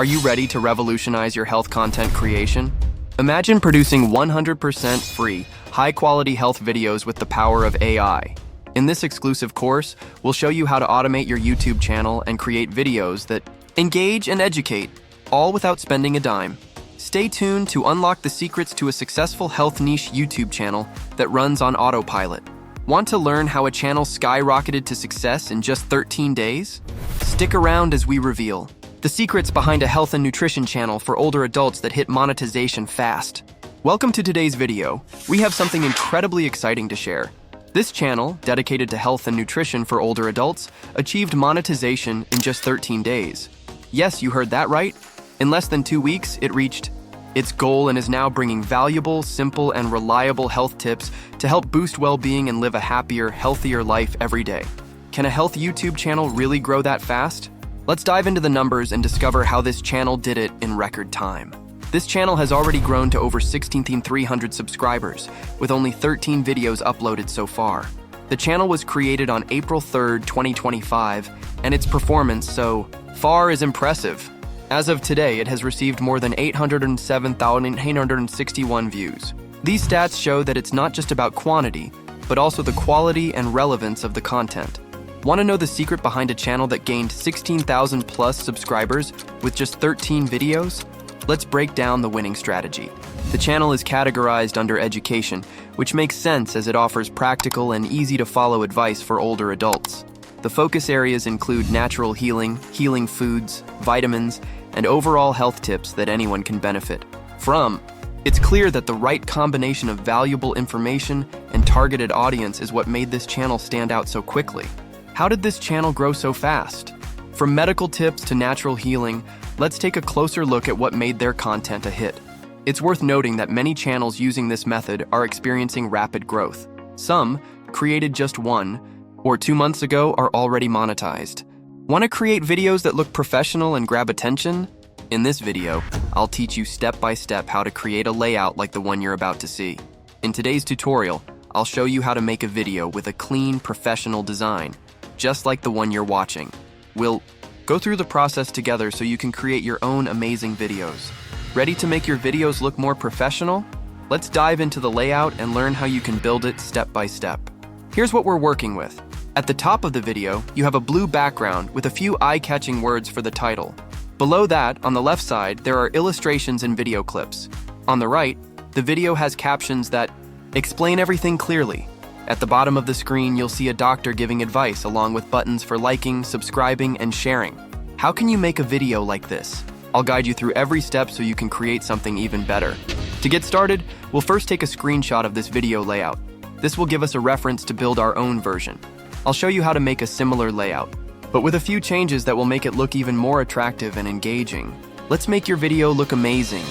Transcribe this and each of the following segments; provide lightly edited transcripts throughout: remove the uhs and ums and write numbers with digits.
Are you ready to revolutionize your health content creation? Imagine producing 100% free, high-quality health videos with the power of AI. In this exclusive course, we'll show you how to automate your YouTube channel and create videos that engage and educate, all without spending a dime. Stay tuned to unlock the secrets to a successful health niche YouTube channel that runs on autopilot. Want to learn how a channel skyrocketed to success in just 13 days? Stick around as we reveal the secrets behind a health and nutrition channel for older adults that hit monetization fast. Welcome to today's video. We have something incredibly exciting to share. This channel, dedicated to health and nutrition for older adults, achieved monetization in just 13 days. Yes, you heard that right. In less than 2 weeks, it reached its goal and is now bringing valuable, simple, and reliable health tips to help boost well-being and live a happier, healthier life every day. Can a health YouTube channel really grow that fast? Let's dive into the numbers and discover how this channel did it in record time. This channel has already grown to over 16,300 subscribers, with only 13 videos uploaded so far. The channel was created on April 3rd, 2025, and its performance so far is impressive. As of today, it has received more than 807,861 views. These stats show that it's not just about quantity, but also the quality and relevance of the content. Want to know the secret behind a channel that gained 16,000 plus subscribers with just 13 videos? Let's break down the winning strategy. The channel is categorized under education, which makes sense as it offers practical and easy-to-follow advice for older adults. The focus areas include natural healing, healing foods, vitamins, and overall health tips that anyone can benefit from. It's clear that the right combination of valuable information and targeted audience is what made this channel stand out so quickly. How did this channel grow so fast? From medical tips to natural healing, let's take a closer look at what made their content a hit. It's worth noting that many channels using this method are experiencing rapid growth. Some, created just 1 or 2 months ago, are already monetized. Want to create videos that look professional and grab attention? In this video, I'll teach you step by step how to create a layout like the one you're about to see. In today's tutorial, I'll show you how to make a video with a clean, professional design, just like the one you're watching. We'll go through the process together so you can create your own amazing videos. Ready to make your videos look more professional? Let's dive into the layout and learn how you can build it step by step. Here's what we're working with. At the top of the video, you have a blue background with a few eye-catching words for the title. Below that, on the left side, there are illustrations and video clips. On the right, the video has captions that explain everything clearly. At the bottom of the screen, you'll see a doctor giving advice along with buttons for liking, subscribing, and sharing. How can you make a video like this? I'll guide you through every step so you can create something even better. To get started, we'll first take a screenshot of this video layout. This will give us a reference to build our own version. I'll show you how to make a similar layout, but with a few changes that will make it look even more attractive and engaging. Let's make your video look amazing.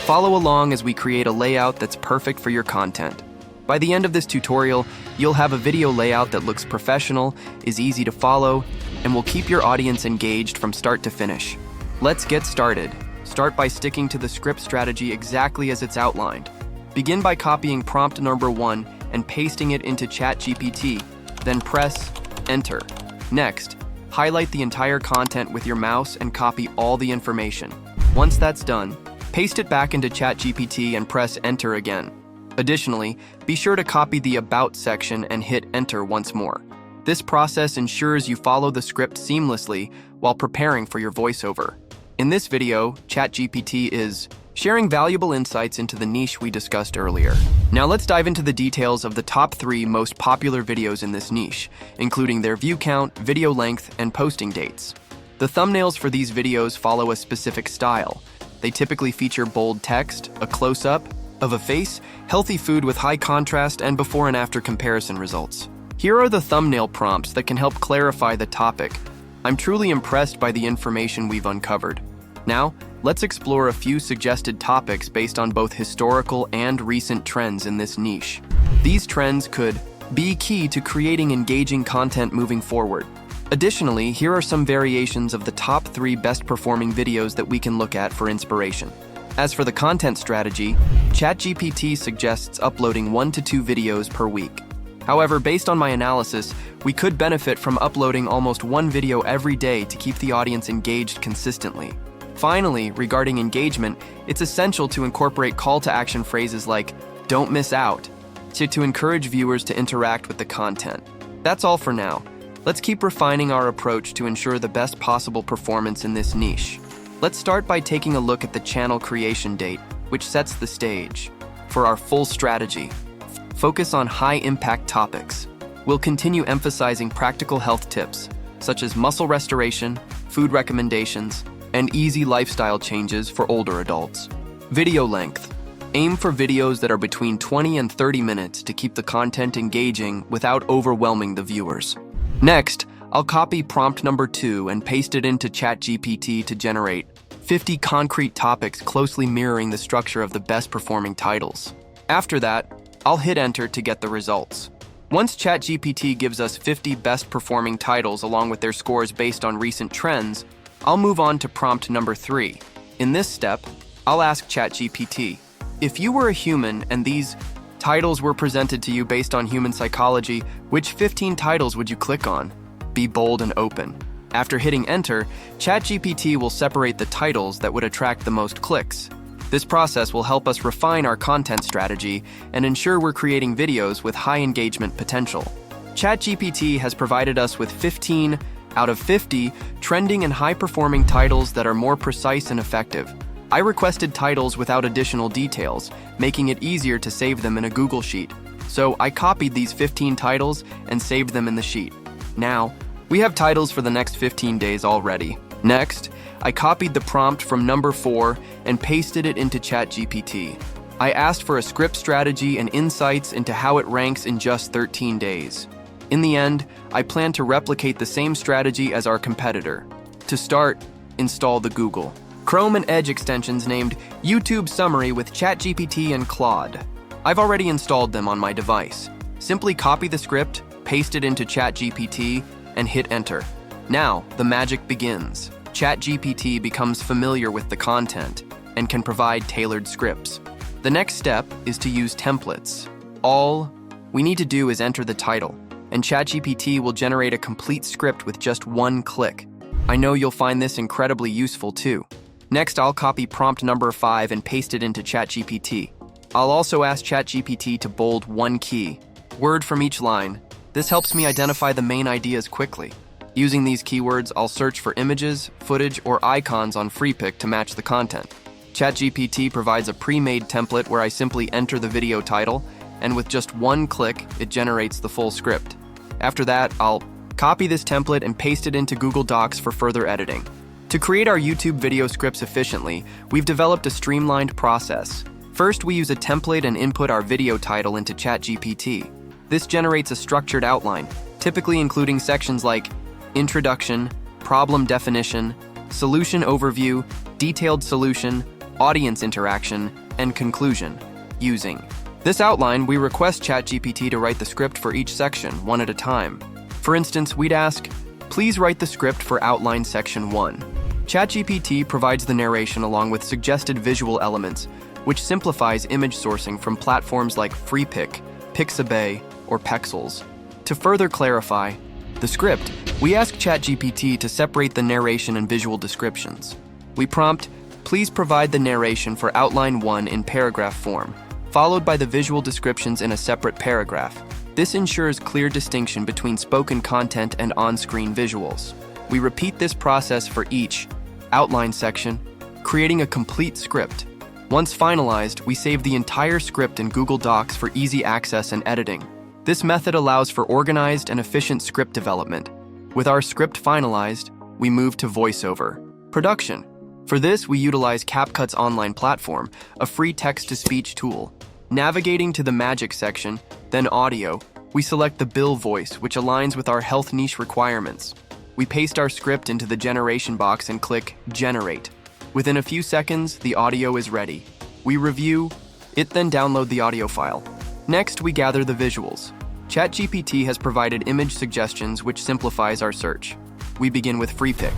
Follow along as we create a layout that's perfect for your content. By the end of this tutorial, you'll have a video layout that looks professional, is easy to follow, and will keep your audience engaged from start to finish. Let's get started. Start by sticking to the script strategy exactly as it's outlined. Begin by copying prompt number 1 and pasting it into ChatGPT, then press Enter. Next, highlight the entire content with your mouse and copy all the information. Once that's done, paste it back into ChatGPT and press Enter again. Additionally, be sure to copy the About section and hit Enter once more. This process ensures you follow the script seamlessly while preparing for your voiceover. In this video, ChatGPT is sharing valuable insights into the niche we discussed earlier. Now let's dive into the details of the top 3 most popular videos in this niche, including their view count, video length, and posting dates. The thumbnails for these videos follow a specific style. They typically feature bold text, a close-up of a face, healthy food with high contrast, and before and after comparison results. Here are the thumbnail prompts that can help clarify the topic. I'm truly impressed by the information we've uncovered. Now, let's explore a few suggested topics based on both historical and recent trends in this niche. These trends could be key to creating engaging content moving forward. Additionally, here are some variations of the top 3 best performing videos that we can look at for inspiration. As for the content strategy, ChatGPT suggests uploading 1 to 2 videos per week. However, based on my analysis, we could benefit from uploading almost 1 video every day to keep the audience engaged consistently. Finally, regarding engagement, it's essential to incorporate call-to-action phrases like, "Don't miss out," to encourage viewers to interact with the content. That's all for now. Let's keep refining our approach to ensure the best possible performance in this niche. Let's start by taking a look at the channel creation date, which sets the stage. For our full strategy, focus on high-impact topics. We'll continue emphasizing practical health tips, such as muscle restoration, food recommendations, and easy lifestyle changes for older adults. Video length. Aim for videos that are between 20 and 30 minutes to keep the content engaging without overwhelming the viewers. Next, I'll copy prompt number 2 and paste it into ChatGPT to generate 50 concrete topics closely mirroring the structure of the best performing titles. After that, I'll hit enter to get the results. Once ChatGPT gives us 50 best performing titles along with their scores based on recent trends, I'll move on to prompt number 3. In this step, I'll ask ChatGPT, if you were a human and these titles were presented to you based on human psychology, which 15 titles would you click on? Be bold and open. After hitting enter, ChatGPT will separate the titles that would attract the most clicks. This process will help us refine our content strategy and ensure we're creating videos with high engagement potential. ChatGPT has provided us with 15 out of 50 trending and high-performing titles that are more precise and effective. I requested titles without additional details, making it easier to save them in a Google Sheet. So I copied these 15 titles and saved them in the sheet. Now, we have titles for the next 15 days already. Next, I copied the prompt from number 4 and pasted it into ChatGPT. I asked for a script strategy and insights into how it ranks in just 13 days. In the end, I plan to replicate the same strategy as our competitor. To start, install the Google Chrome and Edge extensions named YouTube Summary with ChatGPT and Claude. I've already installed them on my device. Simply copy the script, paste it into ChatGPT, and hit enter. Now, the magic begins. ChatGPT becomes familiar with the content and can provide tailored scripts. The next step is to use templates. All we need to do is enter the title, and ChatGPT will generate a complete script with just one click. I know you'll find this incredibly useful too. Next, I'll copy prompt number 5 and paste it into ChatGPT. I'll also ask ChatGPT to bold one key word from each line. This helps me identify the main ideas quickly. Using these keywords, I'll search for images, footage, or icons on FreePic to match the content. ChatGPT provides a pre-made template where I simply enter the video title, and with just one click, it generates the full script. After that, I'll copy this template and paste it into Google Docs for further editing. To create our YouTube video scripts efficiently, we've developed a streamlined process. First, we use a template and input our video title into ChatGPT. This generates a structured outline, typically including sections like introduction, problem definition, solution overview, detailed solution, audience interaction, and conclusion. Using this outline, we request ChatGPT to write the script for each section, one at a time. For instance, we'd ask, please write the script for outline section 1. ChatGPT provides the narration along with suggested visual elements, which simplifies image sourcing from platforms like FreePic, Pixabay, or Pexels. To further clarify the script, we ask ChatGPT to separate the narration and visual descriptions. We prompt, please provide the narration for outline 1 in paragraph form, followed by the visual descriptions in a separate paragraph. This ensures clear distinction between spoken content and on-screen visuals. We repeat this process for each outline section, creating a complete script. Once finalized, we save the entire script in Google Docs for easy access and editing. This method allows for organized and efficient script development. With our script finalized, we move to Voiceover production. For this, we utilize CapCut's online platform, a free text-to-speech tool. Navigating to the Magic section, then Audio, we select the Bill voice, which aligns with our health niche requirements. We paste our script into the generation box and click Generate. Within a few seconds, the audio is ready. We review it, then download the audio file. Next, we gather the visuals. ChatGPT has provided image suggestions, which simplifies our search. We begin with FreePic.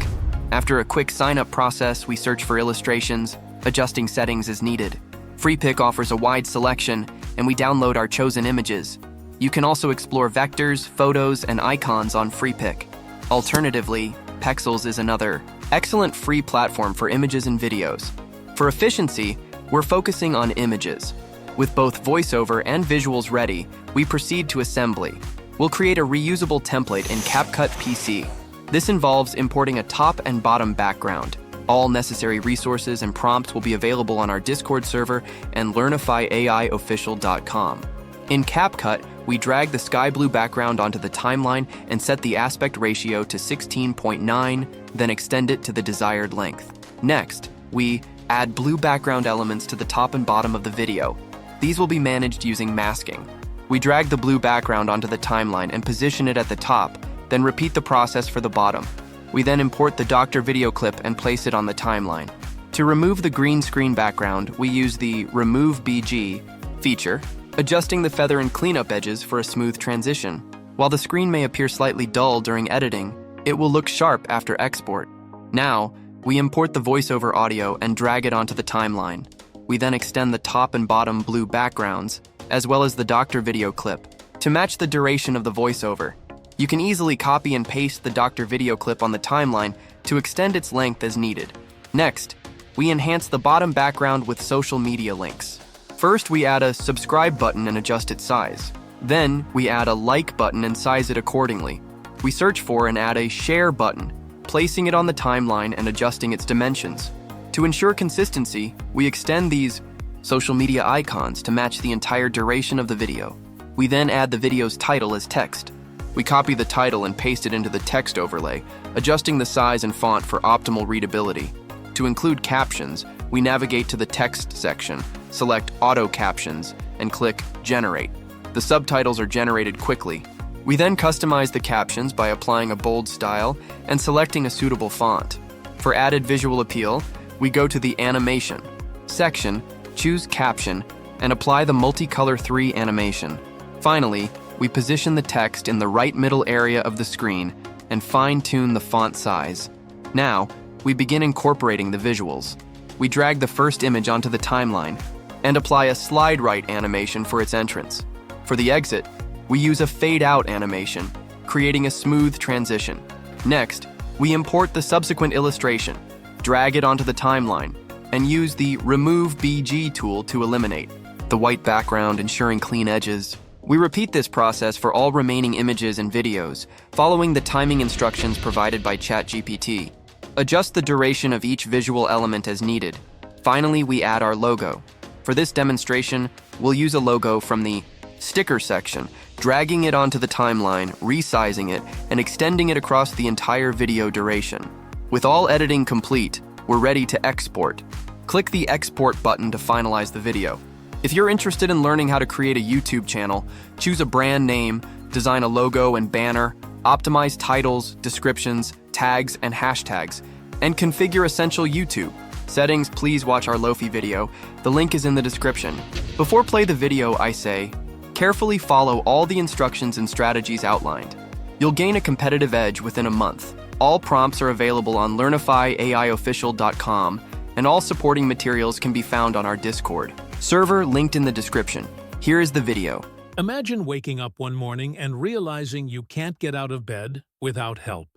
After a quick sign-up process, we search for illustrations, adjusting settings as needed. FreePic offers a wide selection, and we download our chosen images. You can also explore vectors, photos, and icons on FreePic. Alternatively, Pexels is another Excellent free platform for images and videos. For efficiency, we're focusing on images. With both voiceover and visuals ready, we proceed to assembly. We'll create a reusable template in CapCut PC. This involves importing a top and bottom background. All necessary resources and prompts will be available on our Discord server and learnifyaiofficial.com. In CapCut, we drag the sky blue background onto the timeline and set the aspect ratio to 16.9, then extend it to the desired length. Next, we add blue background elements to the top and bottom of the video. These will be managed using masking. We drag the blue background onto the timeline and position it at the top, then repeat the process for the bottom. We then import the doctor video clip and place it on the timeline. To remove the green screen background, we use the Remove BG feature, adjusting the feather and cleanup edges for a smooth transition. While the screen may appear slightly dull during editing, it will look sharp after export. Now, we import the voiceover audio and drag it onto the timeline. We then extend the top and bottom blue backgrounds, as well as the doctor video clip, to match the duration of the voiceover. You can easily copy and paste the doctor video clip on the timeline to extend its length as needed. Next, we enhance the bottom background with social media links. First, we add a subscribe button and adjust its size. Then, we add a like button and size it accordingly. We search for and add a share button, placing it on the timeline and adjusting its dimensions. To ensure consistency, we extend these social media icons to match the entire duration of the video. We then add the video's title as text. We copy the title and paste it into the text overlay, adjusting the size and font for optimal readability. To include captions, we navigate to the text section, select Auto Captions, and click Generate. The subtitles are generated quickly. We then customize the captions by applying a bold style and selecting a suitable font. For added visual appeal, we go to the Animation section, choose Caption, and apply the Multicolor 3 animation. Finally, we position the text in the right middle area of the screen and fine-tune the font size. Now, we begin incorporating the visuals. We drag the first image onto the timeline and apply a slide right animation for its entrance. For the exit, we use a fade-out animation, creating a smooth transition. Next, we import the subsequent illustration, drag it onto the timeline, and use the Remove BG tool to eliminate the white background, ensuring clean edges. We repeat this process for all remaining images and videos, following the timing instructions provided by ChatGPT. Adjust the duration of each visual element as needed. Finally, we add our logo. For this demonstration, we'll use a logo from the Sticker section, dragging it onto the timeline, resizing it, and extending it across the entire video duration. With all editing complete, we're ready to export. Click the Export button to finalize the video. If you're interested in learning how to create a YouTube channel, choose a brand name, design a logo and banner, optimize titles, descriptions, tags, and hashtags, and configure essential YouTube settings, please watch our Lofi video. The link is in the description. Before play the video, I say, carefully follow all the instructions and strategies outlined. You'll gain a competitive edge within a month. All prompts are available on learnifyaiofficial.com, and all supporting materials can be found on our Discord server linked in the description. Here is the video. Imagine waking up one morning and realizing you can't get out of bed without help.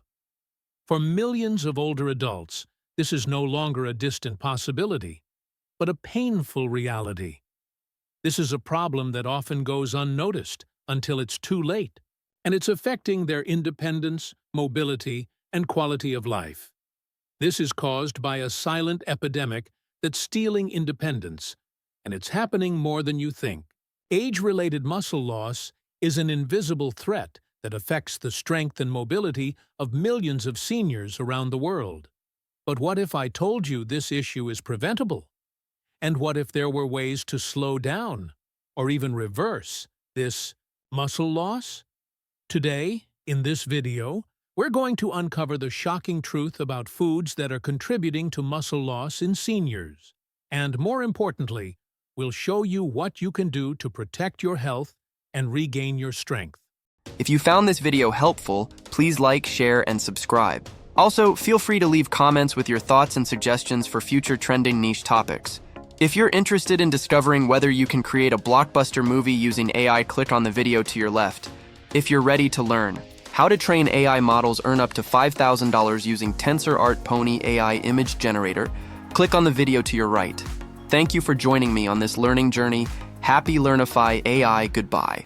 For millions of older adults, this is no longer a distant possibility, but a painful reality. This is a problem that often goes unnoticed until it's too late, and it's affecting their independence, mobility, and quality of life. This is caused by a silent epidemic that's stealing independence, and it's happening more than you think. Age-related muscle loss is an invisible threat that affects the strength and mobility of millions of seniors around the world. But what if I told you this issue is preventable? And what if there were ways to slow down, or even reverse, this muscle loss? Today, in this video, we're going to uncover the shocking truth about foods that are contributing to muscle loss in seniors. And more importantly, we'll show you what you can do to protect your health and regain your strength. If you found this video helpful, please like, share, and subscribe. Also, feel free to leave comments with your thoughts and suggestions for future trending niche topics. If you're interested in discovering whether you can create a blockbuster movie using AI, click on the video to your left. If you're ready to learn, How to train AI models earn up to $5,000 using TensorArt Pony AI image generator. Click on the video to your right. Thank you for joining me on this learning journey. Happy Learnify AI, goodbye.